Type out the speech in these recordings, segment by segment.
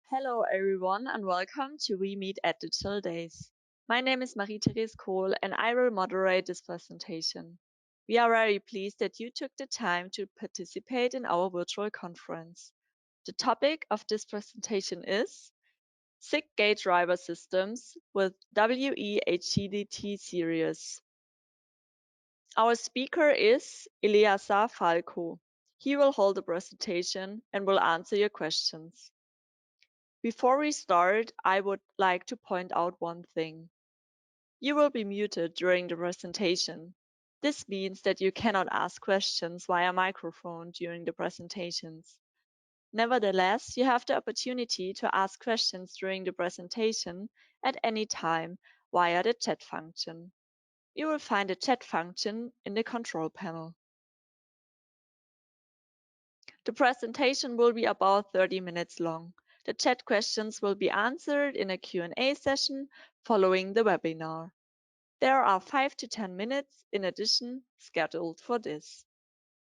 Hello everyone and welcome to We Meet at Digital Days. My name is Marie-Therese Kohl and I will moderate this presentation. We are very pleased that you took the time to participate in our virtual conference. The topic of this presentation is SiC Gate Driver Systems with WE-AGDT series. Our speaker is Eleazar Falco. He will hold the presentation and will answer your questions. Before we start, I would like to point out one thing. You will be muted during the presentation. This means that you cannot ask questions via microphone during the presentations. Nevertheless, you have the opportunity to ask questions during the presentation at any time via the chat function. You will find the chat function in the control panel. The presentation will be about 30 minutes long. The chat questions will be answered in a Q&A session following the webinar. There are 5 to 10 minutes in addition scheduled for this.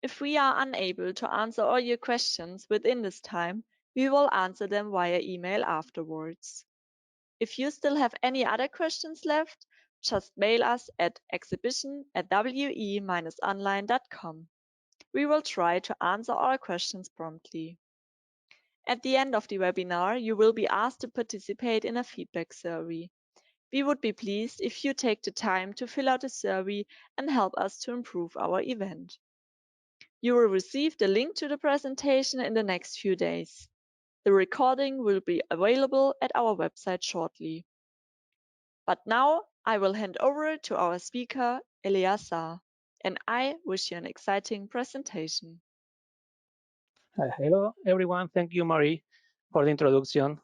If we are unable to answer all your questions within this time, we will answer them via email afterwards. If you still have any other questions left, just mail us at exhibition@we-online.com. We will try to answer all questions promptly. At the end of the webinar, you will be asked to participate in a feedback survey. We would be pleased if you take the time to fill out the survey and help us to improve our event. You will receive the link to the presentation in the next few days. The recording will be available at our website shortly. But now I will hand over to our speaker, Eleazar, and I wish you an exciting presentation. Hello, everyone. Thank you, Marie, for the introduction,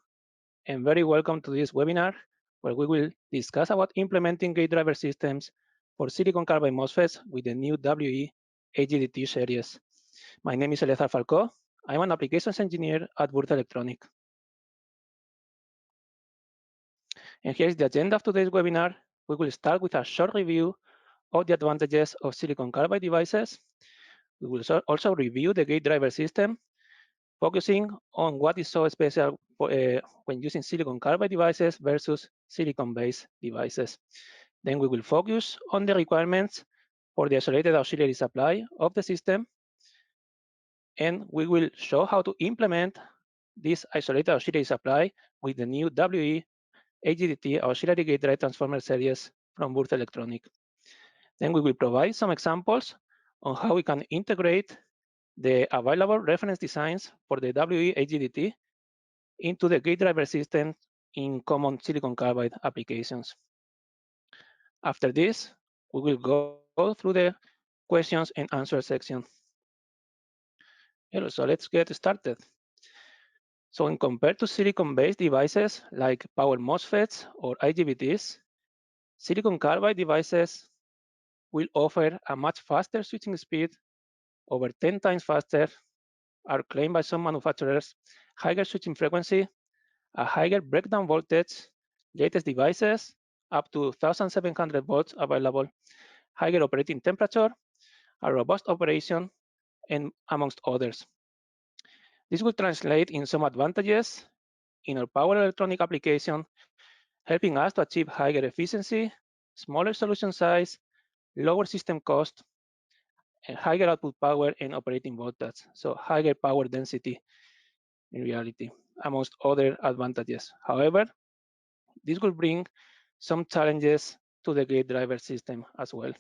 and very welcome to this webinar, where we will discuss about implementing gate driver systems for silicon carbide MOSFETs with the new WE-AGDT series. My name is Eleazar Falco. I'm an applications engineer at Würth Elektronik. And here's the agenda of today's webinar. We will start with a short review of the advantages of silicon carbide devices. We will also review the gate driver system, focusing on what is so special when using silicon carbide devices versus silicon-based devices. Then we will focus on the requirements for the isolated auxiliary supply of the system, and we will show how to implement this isolated auxiliary supply with the new WE-AGDT auxiliary gate drive transformer series from Würth Elektronik. Then we will provide some examples on how we can integrate the available reference designs for the WE-AGDT into the gate driver system in common silicon carbide applications. After this, we will go through the questions and answer section. So let's get started. So when compared to silicon-based devices like power MOSFETs or IGBTs, silicon carbide devices will offer a much faster switching speed, over 10 times faster, are claimed by some manufacturers, higher switching frequency, a higher breakdown voltage, latest devices, up to 1,700 volts available, higher operating temperature, a robust operation, and amongst others. This will translate in some advantages in our power electronic application, helping us to achieve higher efficiency, smaller solution size, lower system cost, and higher output power and operating voltage, so higher power density in reality, amongst other advantages. However, this will bring some challenges to the gate driver system as well.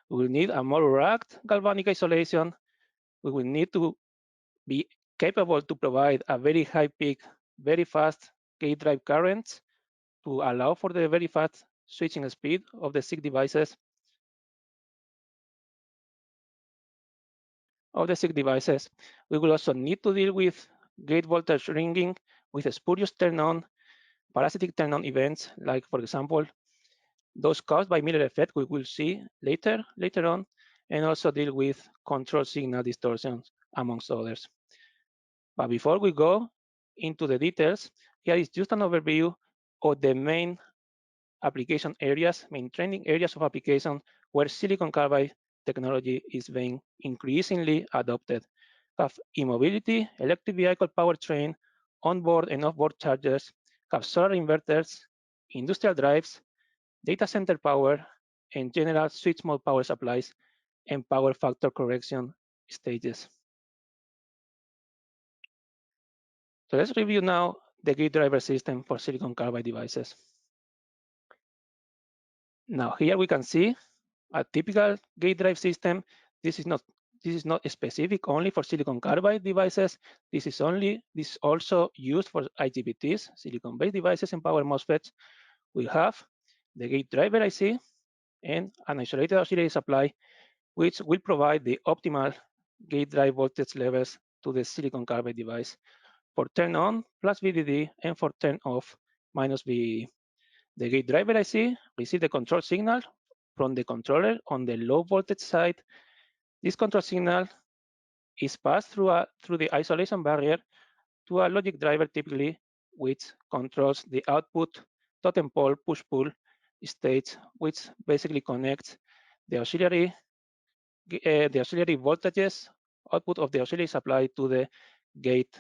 We will need a more rugged galvanic isolation. We will need to be capable to provide a very high peak, very fast gate drive currents to allow for the very fast switching speed of the SiC devices. We will also need to deal with gate voltage ringing with spurious turn-on, parasitic turn-on events, like for example, those caused by Miller effect we will see later on, and also deal with control signal distortions, amongst others. But before we go into the details, here is just an overview of the main application areas, main trending areas of application where silicon carbide technology is being increasingly adopted. We have e-mobility, electric vehicle powertrain, onboard and offboard chargers, have solar inverters, industrial drives, data center power, and general switch mode power supplies and power factor correction stages. So let's review now the gate driver system for silicon carbide devices. Now here we can see a typical gate drive system. This is not specific only for silicon carbide devices. This is also used for IGBTs, silicon-based devices, and power MOSFETs. We have the gate driver IC and an isolated auxiliary supply, which will provide the optimal gate drive voltage levels to the silicon carbide device for turn on plus VDD and for turn off minus VDD. The gate driver IC receives the control signal from the controller on the low voltage side. This control signal is passed through the isolation barrier to a logic driver typically, which controls the output totem pole push-pull stage, which basically connects the auxiliary voltages output of the auxiliary supply to the gate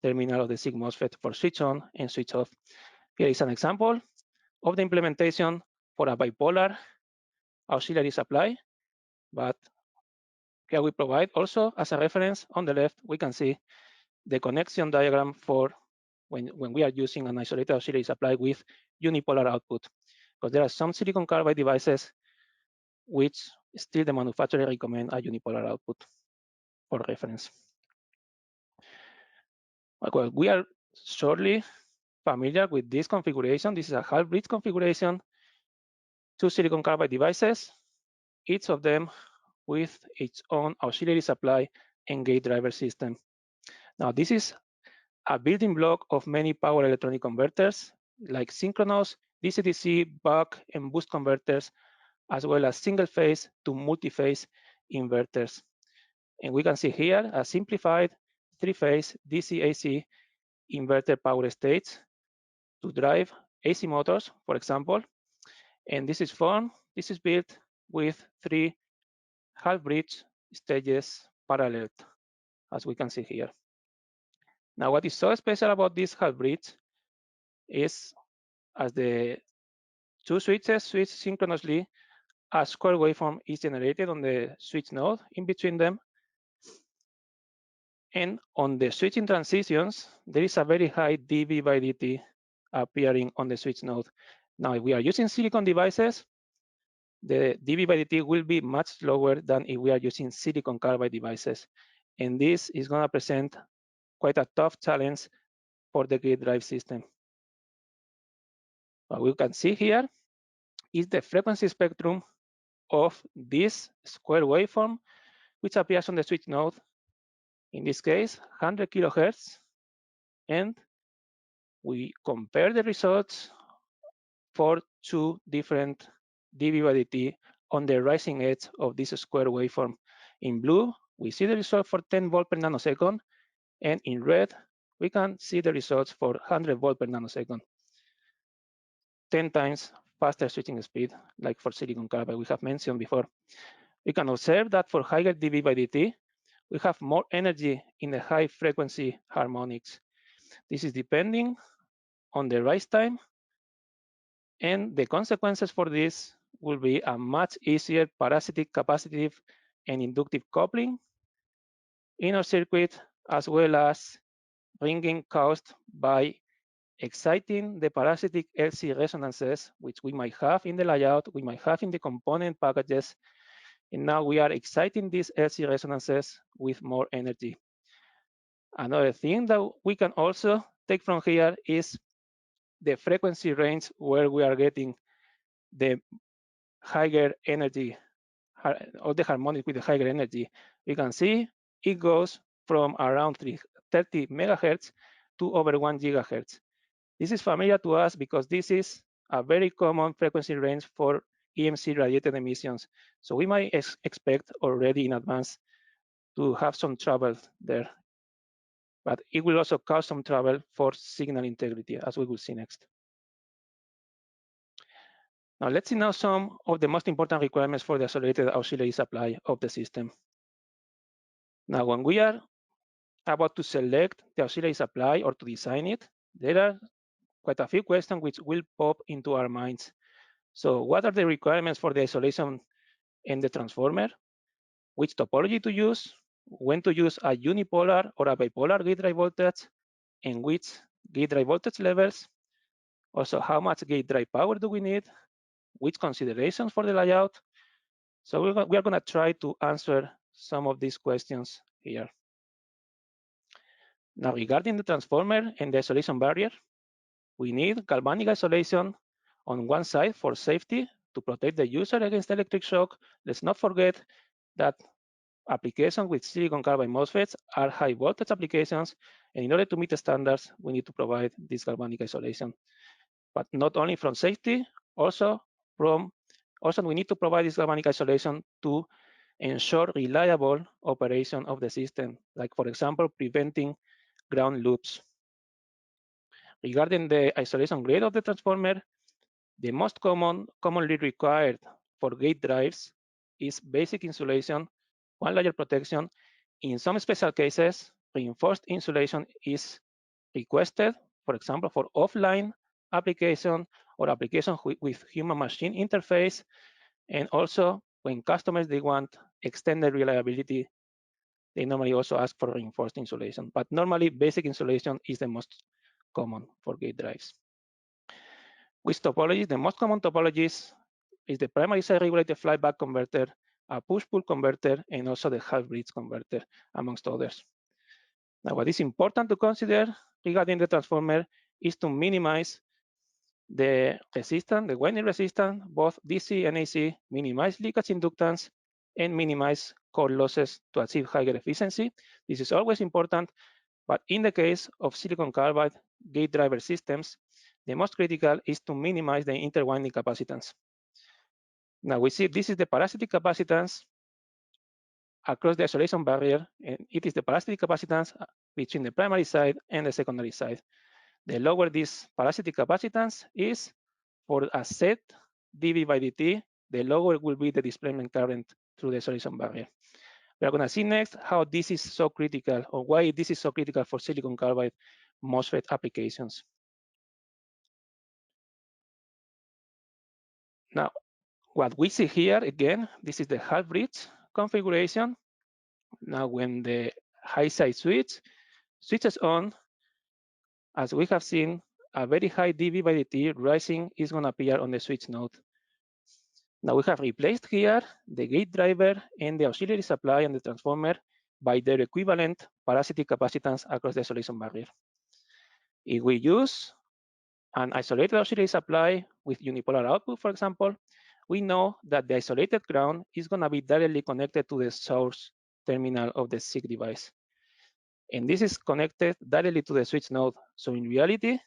terminal of the SiC MOSFET for switch on and switch off. Here is an example of the implementation for a bipolar auxiliary supply, but here we provide also as a reference on the left, we can see the connection diagram for when we are using an isolated auxiliary supply with unipolar output, because there are some silicon carbide devices which still the manufacturer recommend a unipolar output for reference. Well, we are shortly familiar with this configuration. This is a half bridge configuration, 2 silicon carbide devices, each of them with its own auxiliary supply and gate driver system. Now, this is a building block of many power electronic converters like synchronous, DC-DC, buck, and boost converters, as well as single phase to multi-phase inverters. And we can see here a simplified 3-phase DC-AC inverter power stage to drive AC motors, for example. And this is built with 3 half-bridge stages parallel, as we can see here. Now, what is so special about this half-bridge is as the 2 switches switch synchronously, a square waveform is generated on the switch node in between them. And on the switching transitions, there is a very high dB by dt appearing on the switch node. Now, if we are using silicon devices, the dB by dt will be much lower than if we are using silicon carbide devices. And this is going to present quite a tough challenge for the gate drive system. What we can see here is the frequency spectrum of this square waveform, which appears on the switch node, in this case, 100 kilohertz. And we compare the results for 2 different dB by dt on the rising edge of this square waveform. In blue, we see the result for 10 volt per nanosecond, and in red, we can see the results for 100 volt per nanosecond. 10 times faster switching speed, like for silicon carbide we have mentioned before. We can observe that for higher dB by dt, we have more energy in the high frequency harmonics. This is depending on the rise time, and the consequences for this will be a much easier parasitic, capacitive, and inductive coupling in our circuit, as well as ringing caused by exciting the parasitic LC resonances, which we might have in the layout, we might have in the component packages, and now we are exciting these LC resonances with more energy. Another thing that we can also take from here is the frequency range where we are getting the higher energy, or the harmonic with the higher energy. We can see it goes from around 30 megahertz to over 1 gigahertz. This is familiar to us because this is a very common frequency range for EMC radiated emissions. So we might expect already in advance to have some trouble there. But it will also cause some trouble for signal integrity, as we will see next. Now let's see now some of the most important requirements for the isolated auxiliary supply of the system. Now when we are about to select the auxiliary supply or to design it, there are quite a few questions which will pop into our minds. So what are the requirements for the isolation in the transformer? Which topology to use? When to use a unipolar or a bipolar gate drive voltage? And which gate drive voltage levels? Also, how much gate drive power do we need? Which considerations for the layout? So we are going to try to answer some of these questions here. Now, regarding the transformer and the isolation barrier, we need galvanic isolation on one side for safety to protect the user against electric shock. Let's not forget that applications with silicon carbide MOSFETs are high voltage applications, and in order to meet the standards, we need to provide this galvanic isolation. But not only from safety, also we need to provide this galvanic isolation to ensure reliable operation of the system, like for example, preventing ground loops. Regarding the isolation grade of the transformer, the most commonly required for gate drives is basic insulation, one layer protection. In some special cases, reinforced insulation is requested, for example, for offline application or application with human-machine interface, and also when customers they want extended reliability, they normally also ask for reinforced insulation. But normally, basic insulation is the most common for gate drives. With topologies, the most common topologies is the primary side regulated flyback converter, a push-pull converter, and also the half-bridge converter, amongst others. Now, what is important to consider regarding the transformer is to minimize the resistance, the winding resistance, both DC and AC, minimize leakage inductance, and minimize core losses to achieve higher efficiency. This is always important, but in the case of silicon carbide gate driver systems, the most critical is to minimize the interwinding capacitance. Now we see this is the parasitic capacitance across the isolation barrier, and it is the parasitic capacitance between the primary side and the secondary side. The lower this parasitic capacitance is for a set dB by dt, the lower will be the displacement current through the isolation barrier. We are going to see next how this is so critical, or why this is so critical for silicon carbide MOSFET applications. Now, what we see here, again, this is the half-bridge configuration. Now, when the high side switch switches on, as we have seen, a very high dB by dt rising is going to appear on the switch node. Now we have replaced here the gate driver and the auxiliary supply and the transformer by their equivalent parasitic capacitance across the isolation barrier. If we use an isolated auxiliary supply with unipolar output, for example, we know that the isolated ground is going to be directly connected to the source terminal of the SiC device. And this is connected directly to the switch node. So in reality,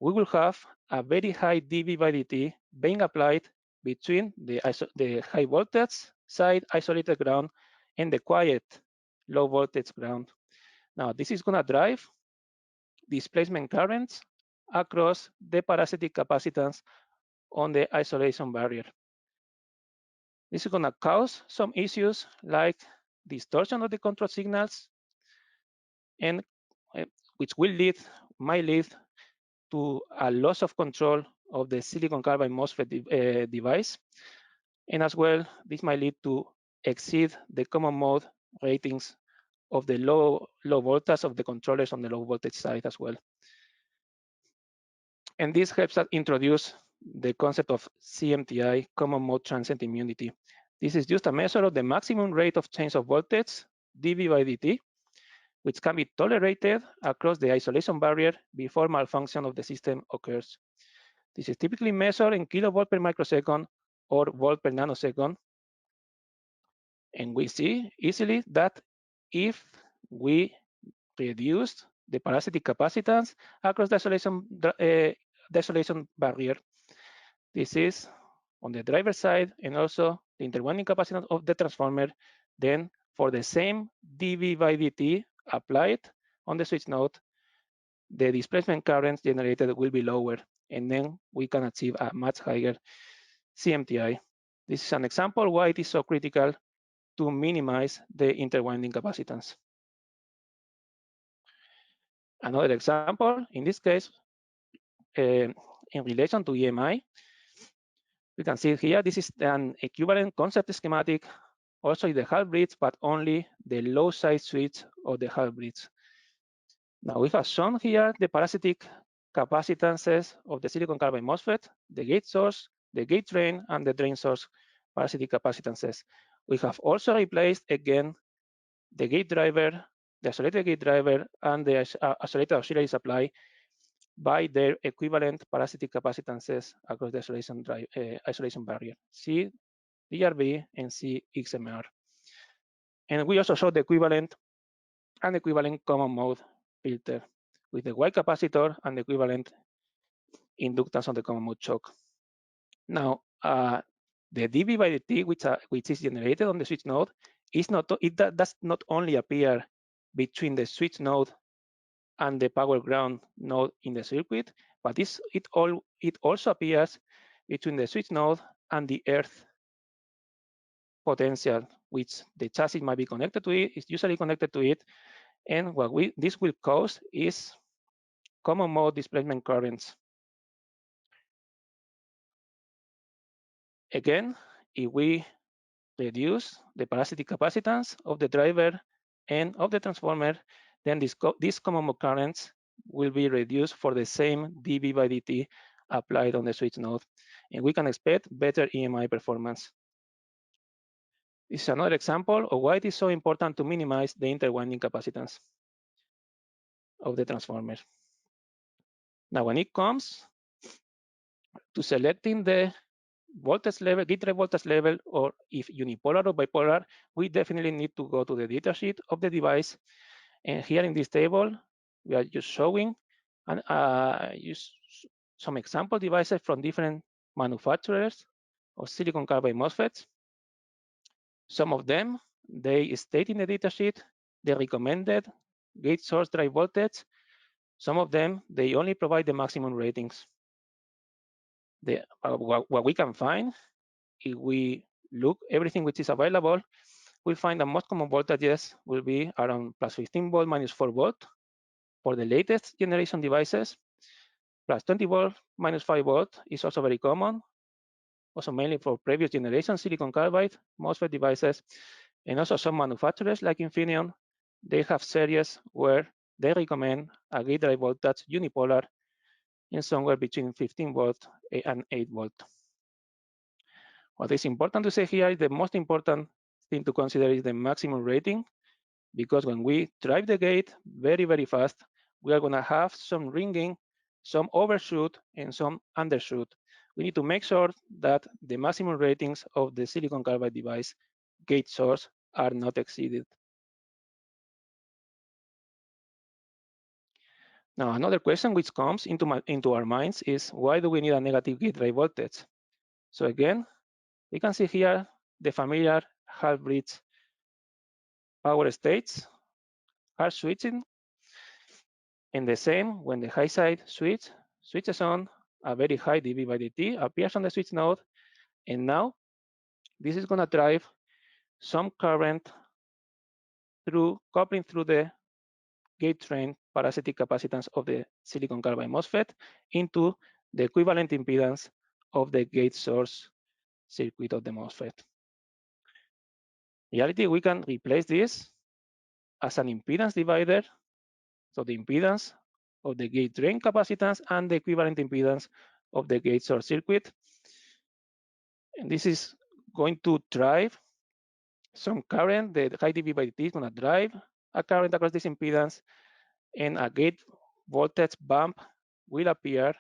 we will have a very high dB by dt being applied between the high voltage side isolated ground and the quiet low voltage ground. Now, this is going to drive displacement currents across the parasitic capacitance on the isolation barrier. This is going to cause some issues like distortion of the control signals, and which might lead to a loss of control of the silicon carbide MOSFET device. And as well, this might lead to exceed the common mode ratings of the low voltage of the controllers on the low voltage side as well. And this helps us introduce the concept of CMTI, common mode transient immunity. This is just a measure of the maximum rate of change of voltage, dB by dt, which can be tolerated across the isolation barrier before malfunction of the system occurs. This is typically measured in kilovolt per microsecond or volt per nanosecond. And we see easily that if we reduce the parasitic capacitance across the isolation barrier, this is on the driver side and also the interwinding capacitance of the transformer, then for the same dB by dt applied on the switch node, the displacement currents generated will be lower, and then we can achieve a much higher CMTI. This is an example why it is so critical to minimize the interwinding capacitance. Another example, in this case, in relation to EMI, we can see here, this is an equivalent concept schematic, also in the half bridge, but only the low side switch of the half bridge. Now we have shown here the parasitic capacitances of the silicon carbide MOSFET, the gate source, the gate drain, and the drain source parasitic capacitances. We have also replaced again the gate driver, the isolated gate driver, and the isolated auxiliary supply by their equivalent parasitic capacitances across the isolation barrier, C DRB and C XMR. And we also show the equivalent and equivalent common mode filter with the Y capacitor and the equivalent inductance on the common mode choke. Now, the dB by dt, which is generated on the switch node, does not only appear between the switch node and the power ground node in the circuit, but it also appears between the switch node and the earth potential, which the chassis might be connected to it, is usually connected to it. And what this will cause is common mode displacement currents. Again, if we reduce the parasitic capacitance of the driver and of the transformer, then these common mode currents will be reduced for the same dB by dt applied on the switch node. And we can expect better EMI performance. This is another example of why it is so important to minimize the interwinding capacitance of the transformer. Now, when it comes to selecting the voltage level, gate drive voltage level, or if unipolar or bipolar, we definitely need to go to the datasheet of the device. And here in this table, we are just showing and use some example devices from different manufacturers of silicon carbide MOSFETs. Some of them, they state in the datasheet the recommended gate source drive voltage. Some of them, they only provide the maximum ratings. What we can find, if we look everything which is available, we'll find that most common voltages will be around plus 15 volt, minus 4 volt for the latest generation devices. Plus 20 volt, minus 5 volt is also very common, also mainly for previous generation silicon carbide MOSFET devices. And also some manufacturers like Infineon, they have series where they recommend a gate drive voltage unipolar in somewhere between 15 volt and 8 volt. What is important to say here is the most important thing to consider is the maximum rating, because when we drive the gate very, very fast, we are gonna have some ringing, some overshoot, and some undershoot. We need to make sure that the maximum ratings of the silicon carbide device gate source are not exceeded. Now, another question which comes into our minds is, why do we need a negative gate drive voltage? So again, we can see here the familiar half bridge power states are switching. And the same when the high side switches on, a very high dB by dt appears on the switch node. And now this is gonna drive some current coupling through the gate drain parasitic capacitance of the silicon carbide MOSFET into the equivalent impedance of the gate source circuit of the MOSFET. In reality, we can replace this as an impedance divider. So the impedance of the gate drain capacitance and the equivalent impedance of the gate source circuit. And this is going to drive some current. The high dB by dt is going to drive a current across this impedance, and a gate voltage bump will appear.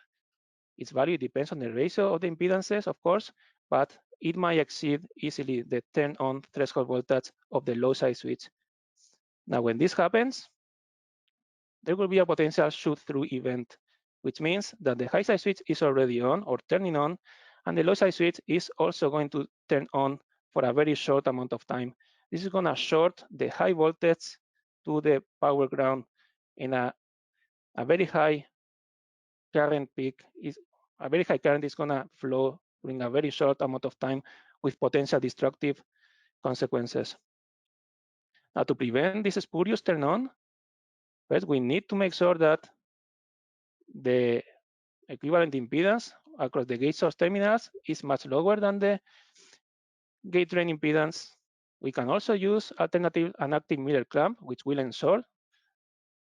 Its value depends on the ratio of the impedances, of course, but it might exceed easily the turn-on threshold voltage of the low side switch. Now, when this happens, there will be a potential shoot-through event, which means that the high side switch is already on or turning on, and the low side switch is also going to turn on for a very short amount of time. This is going to short the high voltage to the power ground, and a very high current peak is a very high current is going to flow during a very short amount of time with potential destructive consequences. Now, to prevent this spurious turn on, First, we need to make sure that the equivalent impedance across the gate source terminals is much lower than the gate drain impedance. We can also use alternative and active Miller clamp, which will ensure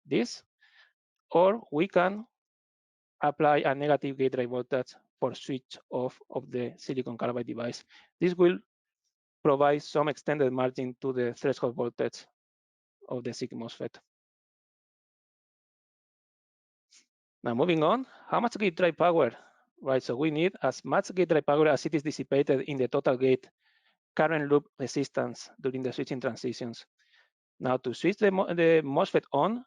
this, or we can apply a negative gate drive voltage for switch off of the silicon carbide device. This will provide some extended margin to the threshold voltage of the SiC MOSFET. Now moving on, how much gate drive power? Right, so we need as much gate drive power as it is dissipated in the total gate current loop resistance during the switching transitions. Now to switch the MOSFET on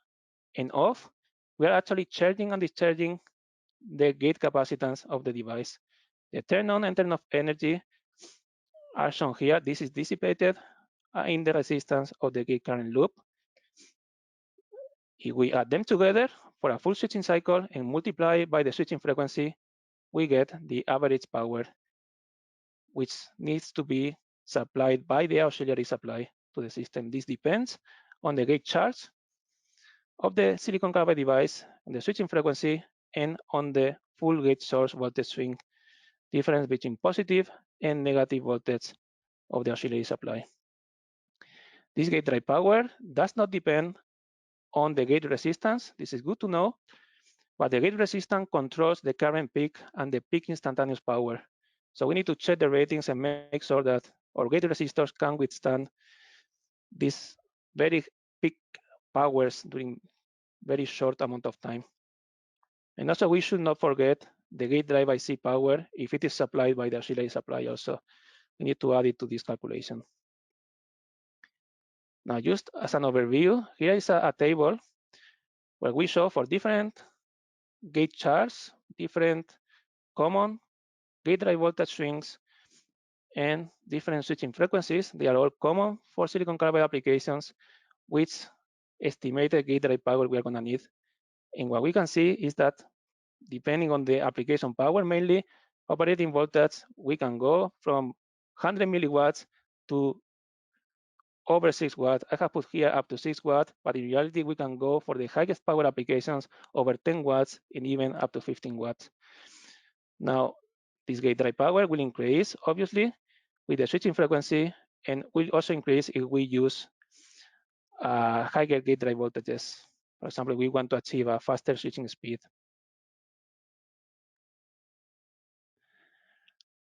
and off, we are actually charging and discharging the gate capacitance of the device. The turn on and turn off energy are shown here. This is dissipated in the resistance of the gate current loop. If we add them together for a full switching cycle and multiply by the switching frequency, we get the average power, which needs to be supplied by the auxiliary supply to the system. This depends on the gate charge of the silicon carbide device, on the switching frequency, and on the full gate source voltage swing difference between positive and negative voltage of the auxiliary supply. This gate drive power does not depend on the gate resistance. This is good to know, but the gate resistance controls the current peak and the peak instantaneous power. So we need to check the ratings and make sure that our gate resistors can withstand these very peak powers during very short amount of time. And also we should not forget the gate drive IC power if it is supplied by the auxiliary supply also. We need to add it to this calculation. Now, just as an overview, here is a table where we show for different gate charts, different common gate drive voltage swings, and different switching frequencies. They are all common for silicon carbide applications, which estimated gate drive power we are going to need. And what we can see is that depending on the application power, mainly operating voltage, we can go from 100 milliwatts to over 6 watts. I have put here up to 6 watts, but in reality, we can go for the highest power applications over 10 watts and even up to 15 watts. Now, this gate drive power will increase, obviously, with the switching frequency, and will also increase if we use higher gate drive voltages. For example, we want to achieve a faster switching speed.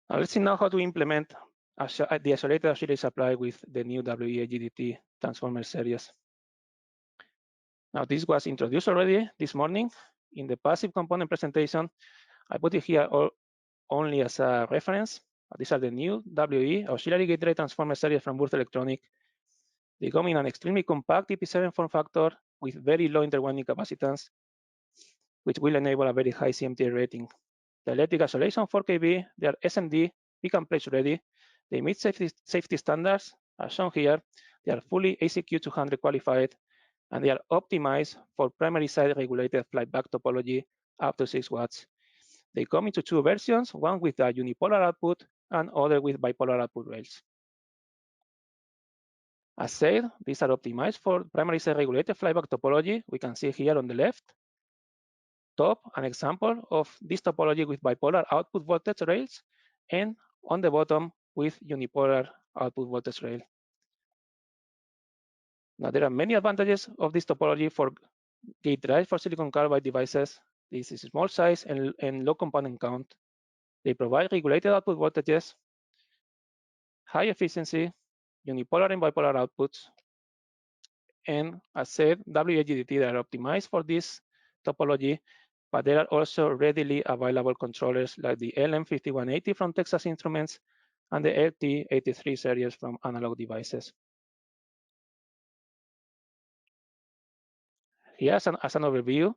Now, let's see now how to implement the isolated auxiliary supply with the new WE-AGDT transformer series. Now, this was introduced already this morning in the passive component presentation. I put it here only as a reference. These are the new WE auxiliary gate drive transformer series from Würth Elektronik. They come in an extremely compact EP7 form factor with very low interwinding capacitance, which will enable a very high CMTI rating. The electric isolation 4 kV, they are SMD, pick and place ready. They meet safety standards, as shown here. They are fully ACQ 200 qualified, and they are optimized for primary side regulated flyback topology up to 6 watts. They come into two versions, one with a unipolar output and other with bipolar output rails. As said, these are optimized for primary side regulated flyback topology. We can see here on the left top an example of this topology with bipolar output voltage rails, and on the bottom with unipolar output voltage rail. Now, there are many advantages of this topology for gate drive for silicon carbide devices. This is small size and low component count. They provide regulated output voltages, high efficiency, unipolar and bipolar outputs, and as said, WE-GDT are optimized for this topology, but there are also readily available controllers like the LM5180 from Texas Instruments and the LT83 series from Analog Devices. Here, as an overview,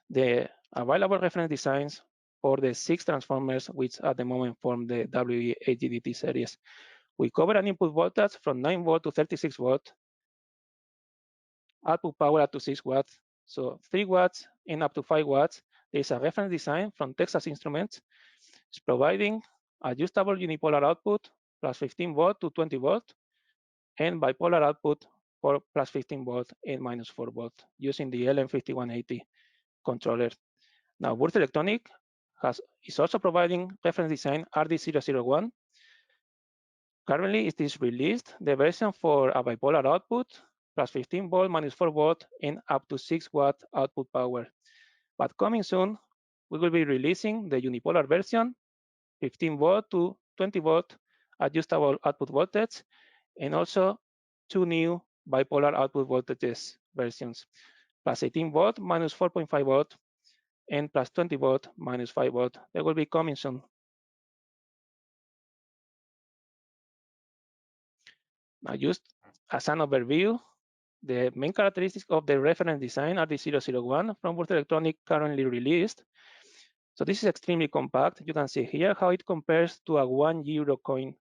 the available reference designs for the 6 transformers, which at the moment form the WE-AGDT series. We cover an input voltage from 9 volt to 36 volt, output power up to 6 watts, so 3 watts and up to 5 watts. There's a reference design from Texas Instruments. It's providing adjustable unipolar output plus 15 volt to 20 volt and bipolar output for plus 15 volt and minus 4 volt using the LM5180 controller. Now, Würth Elektronik is also providing reference design RD001. Currently, it is released the version for a bipolar output, plus 15 volt, minus 4 volt, and up to 6 watt output power. But coming soon, we will be releasing the unipolar version, 15 volt to 20 volt adjustable output voltage, and also 2 new bipolar output voltages versions, plus 18 volt, minus 4.5 volt, and plus 20 volt, minus 5 volt. They will be coming soon. Now, just as an overview, the main characteristics of the reference design are the 001 from Würth Elektronik currently released. So this is extremely compact. You can see here how it compares to a €1 coin.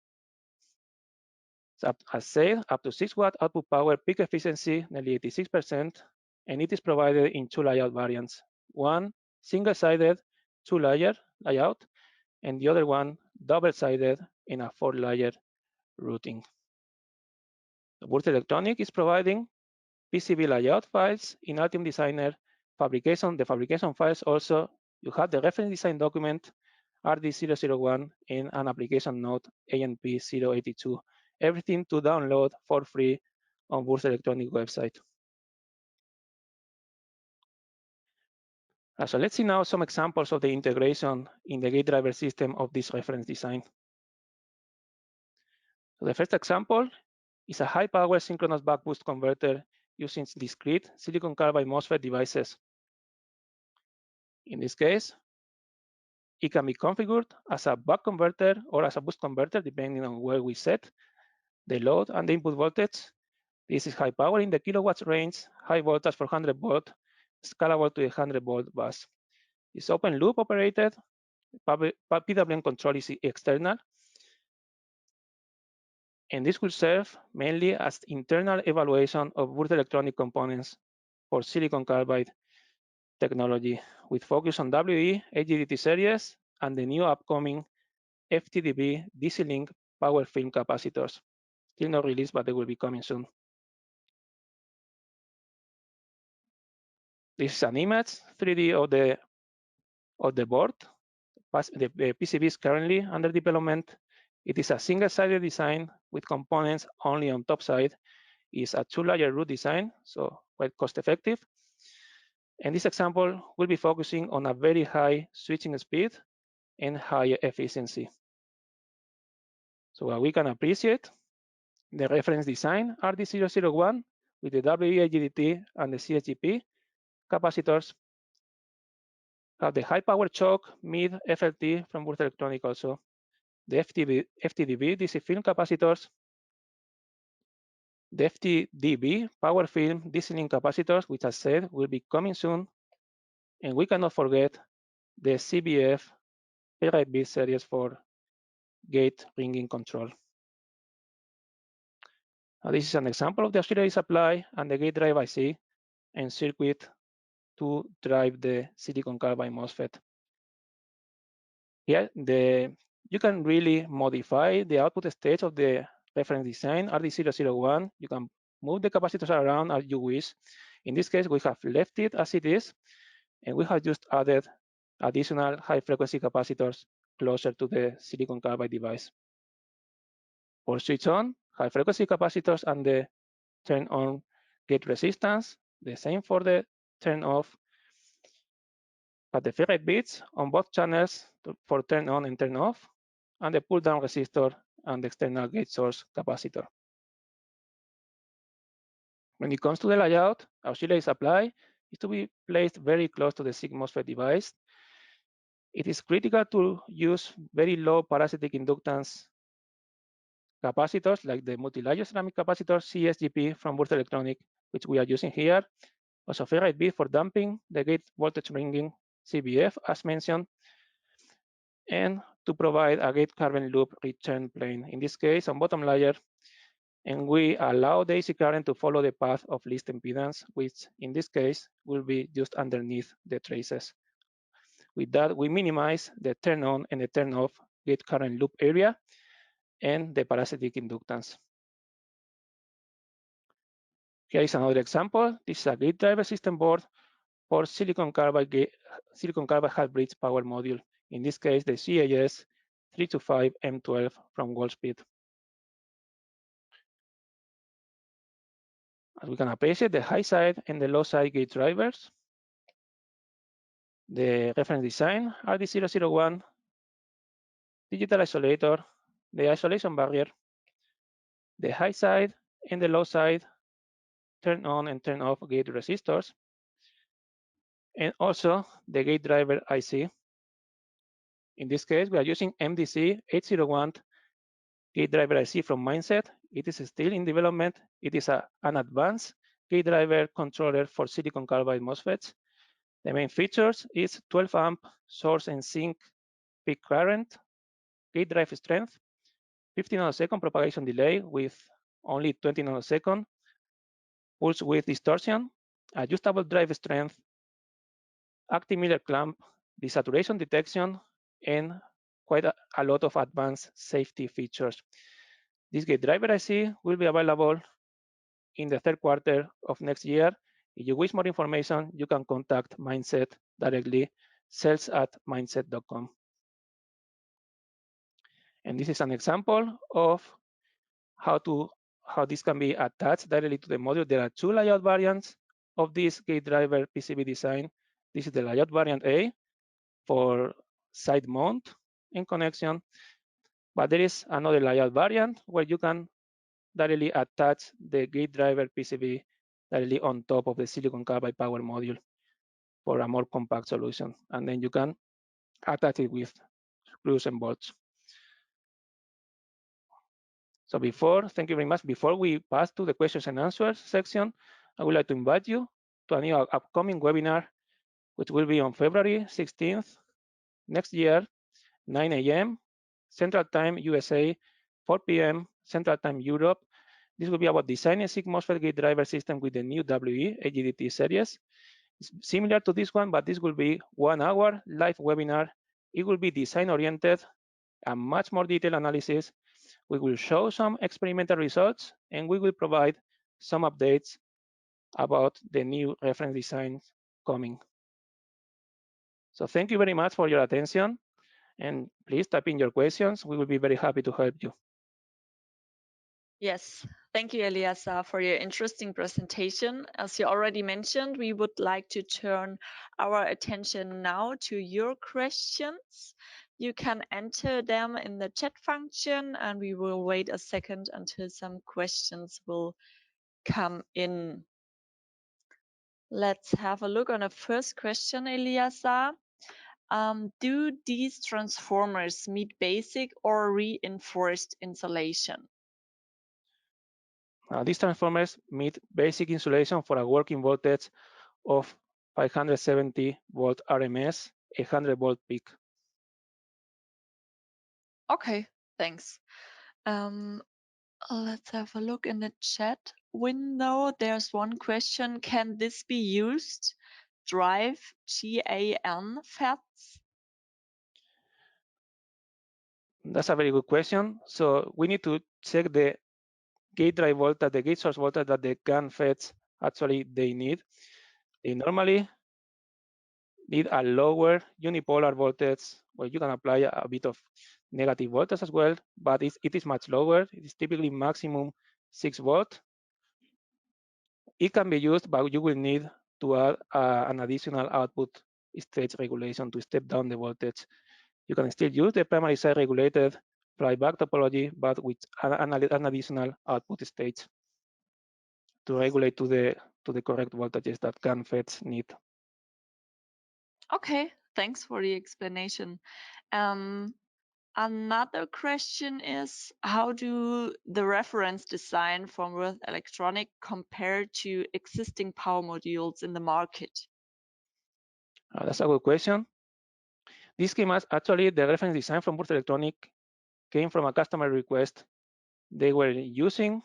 So as said, up to 6 watt output power, peak efficiency, nearly 86%, and it is provided in 2 layout variants. One single-sided 2-layer layout, and the other one double-sided in a 4-layer routing. Würth Elektronik is providing PCB layout files in Altium Designer. The fabrication files also, you have the reference design document, RD001, and an application note, ANP082. Everything to download for free on Würth Elektronik website. So let's see now some examples of the integration in the gate driver system of this reference design. So the first example is a high-power synchronous buck boost converter using discrete silicon carbide MOSFET devices. In this case, it can be configured as a buck converter or as a boost converter, depending on where we set the load and the input voltage. This is high power in the kilowatts range, high voltage for 100 volt, scalable to a 100 volt bus. It's open loop operated, PWM control is external, and this will serve mainly as internal evaluation of Würth Elektronik components for silicon carbide technology, with focus on WE-AGDT series and the new upcoming FTDB DC-Link power film capacitors. Still not released, but they will be coming soon. This is an image, 3D of the board. The PCB is currently under development. It is a single-sided design with components only on top side. It's a 2-layer root design, so quite cost-effective. And this example will be focusing on a very high switching speed and high efficiency. So we can appreciate the reference design RD001 with the WE-GDT and the CSGP capacitors. Have the high power choke mid FLT from Würth Elektronik also. The FTDB DC film capacitors. The FTDB power film DC link capacitors, which I said will be coming soon. And we cannot forget the CBF ferrite bit series for gate ringing control. Now, this is an example of the auxiliary supply and the gate drive IC and circuit to drive the silicon carbide MOSFET. Here, you can really modify the output stage of the reference design RD001. You can move the capacitors around as you wish. In this case, we have left it as it is, and we have just added additional high-frequency capacitors closer to the silicon carbide device. For switch on, high-frequency capacitors and the turn-on gate resistance, the same for the turn-off, but the ferrite bits on both channels for turn on and turn off, and the pull-down resistor and the external gate source capacitor. When it comes to the layout, auxiliary supply is to be placed very close to the SiC MOSFET device. It is critical to use very low parasitic inductance capacitors like the multi-layer ceramic capacitor CSGP from Würth Elektronik, which we are using here. Also ferrite bit for damping the gate voltage ringing CBF as mentioned, and to provide a gate current loop return plane, in this case on bottom layer, and we allow the AC current to follow the path of least impedance, which in this case will be just underneath the traces. With that, we minimize the turn on and the turn off gate current loop area and the parasitic inductance. Here is another example. This is a gate driver system board for silicon carbide half-bridge power module. In this case, the CAS 325 M12 from Wolfspeed. As we can appreciate, the high side and the low side gate drivers. The reference design RD001, digital isolator, the isolation barrier, the high side and the low side turn on and turn off gate resistors, and also the gate driver IC. In this case, we are using MDC 801 gate driver IC from Mindset. It is still in development. It is an advanced gate driver controller for silicon carbide MOSFETs. The main features is 12 amp source and sink peak current, gate drive strength, 50 nanosecond propagation delay with only 20 nanosecond, pulse width distortion, adjustable drive strength, active Miller clamp, desaturation detection, and quite a lot of advanced safety features. This gate driver IC will be available in the third quarter of next year. If you wish more information, you can contact Mindset directly, sales@mindset.com. And this is an example of how this can be attached directly to the module. There are two layout variants of this gate driver PCB design. This is the layout variant A for side mount and connection, but there is another layout variant where you can directly attach the gate driver PCB directly on top of the silicon carbide power module for a more compact solution. And then you can attach it with screws and bolts. So thank you very much. Before we pass to the questions and answers section, I would like to invite you to a new upcoming webinar, which will be on February 16th next year, 9 a.m. Central Time USA, 4 p.m. Central Time Europe. This will be about designing a SiC MOSFET gate driver system with the new WE-AGDT series. It's similar to this one, but this will be 1 hour live webinar. It will be design oriented, a much more detailed analysis. We will show some experimental results, and we will provide some updates about the new reference designs coming. So thank you very much for your attention, and please type in your questions. We will be very happy to help you. Yes, thank you, Eliasa, for your interesting presentation. As you already mentioned, we would like to turn our attention now to your questions. You can enter them in the chat function, and we will wait a second until some questions will come in. Let's have a look on a first question, Eliasa. Do these transformers meet basic or reinforced insulation? These transformers meet basic insulation for a working voltage of 570 volt RMS, 100 volt peak. Okay, thanks. Let's have a look in the chat window. There's one question. Can this be used? Drive GaN FETs? That's a very good question. So we need to check the gate drive voltage, the gate source voltage that the GaN FETs actually they need. They normally need a lower unipolar voltage where you can apply a bit of negative voltage as well, but it is much lower. It is typically maximum 6 volt. It can be used, but you will need to add an additional output stage regulation to step down the voltage. You can still use the primary side regulated flyback topology, but with an additional output stage to regulate to the correct voltages that GaN FETs need. Okay, thanks for the explanation. Another question is, how do the reference design from Würth Elektronik compare to existing power modules in the market? That's a good question. This came as actually the reference design from Würth Elektronik came from a customer request. They were using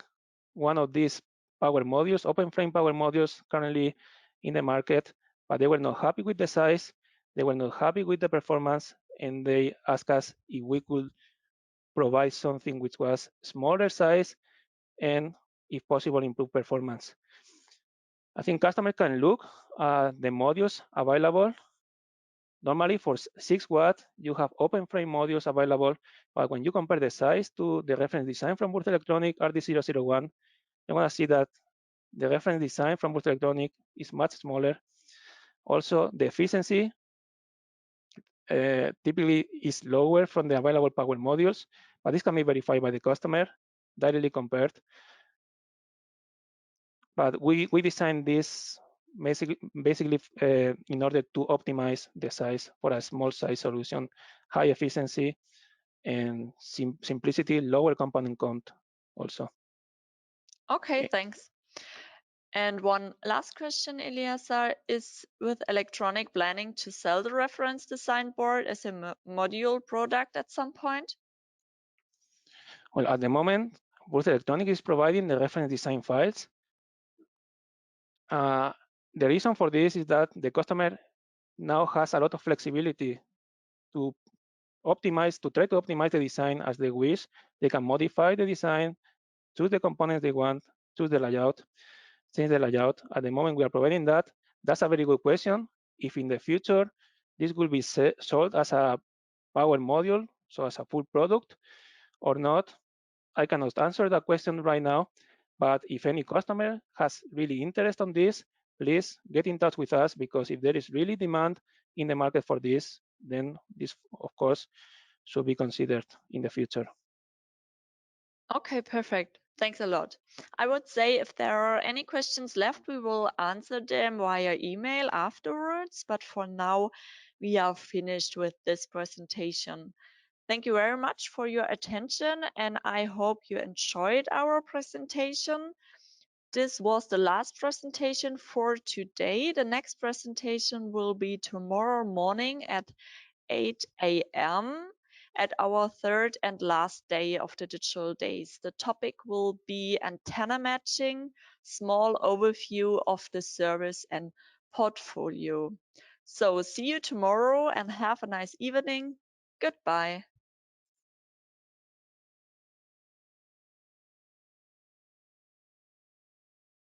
one of these power modules, open frame power modules currently in the market, but they were not happy with the size. They were not happy with the performance, and they asked us if we could provide something which was smaller size and, if possible, improve performance. I think customers can look at the modules available. Normally for 6 watt, you have open frame modules available, but when you compare the size to the reference design from Würth Elektronik RD001, you want to see that the reference design from Würth Elektronik is much smaller. Also, the efficiency typically is lower from the available power modules, but this can be verified by the customer, directly compared. But we designed this basically in order to optimize the size for a small size solution, high efficiency and simplicity, lower component count also. Okay, thanks. And one last question, Eliasar, is Würth Elektronik planning to sell the reference design board as a module product at some point? Well, at the moment, Würth Elektronik is providing the reference design files. The reason for this is that the customer now has a lot of flexibility to try to optimize the design as they wish. They can modify the design, choose the components they want, choose the layout, change the layout. At the moment, we are providing that. That's a very good question. If in the future this will be sold as a power module, so as a full product or not, I cannot answer that question right now. But if any customer has really interest on this, please get in touch with us, because if there is really demand in the market for this, then this, of course, should be considered in the future. Okay, perfect. Thanks a lot. I would say if there are any questions left, we will answer them via email afterwards. But for now, we are finished with this presentation. Thank you very much for your attention, and I hope you enjoyed our presentation. This was the last presentation for today. The next presentation will be tomorrow morning at 8 a.m. at our third and last day of the digital days. The topic will be antenna matching, small overview of the service and portfolio. So see you tomorrow and have a nice evening. Goodbye.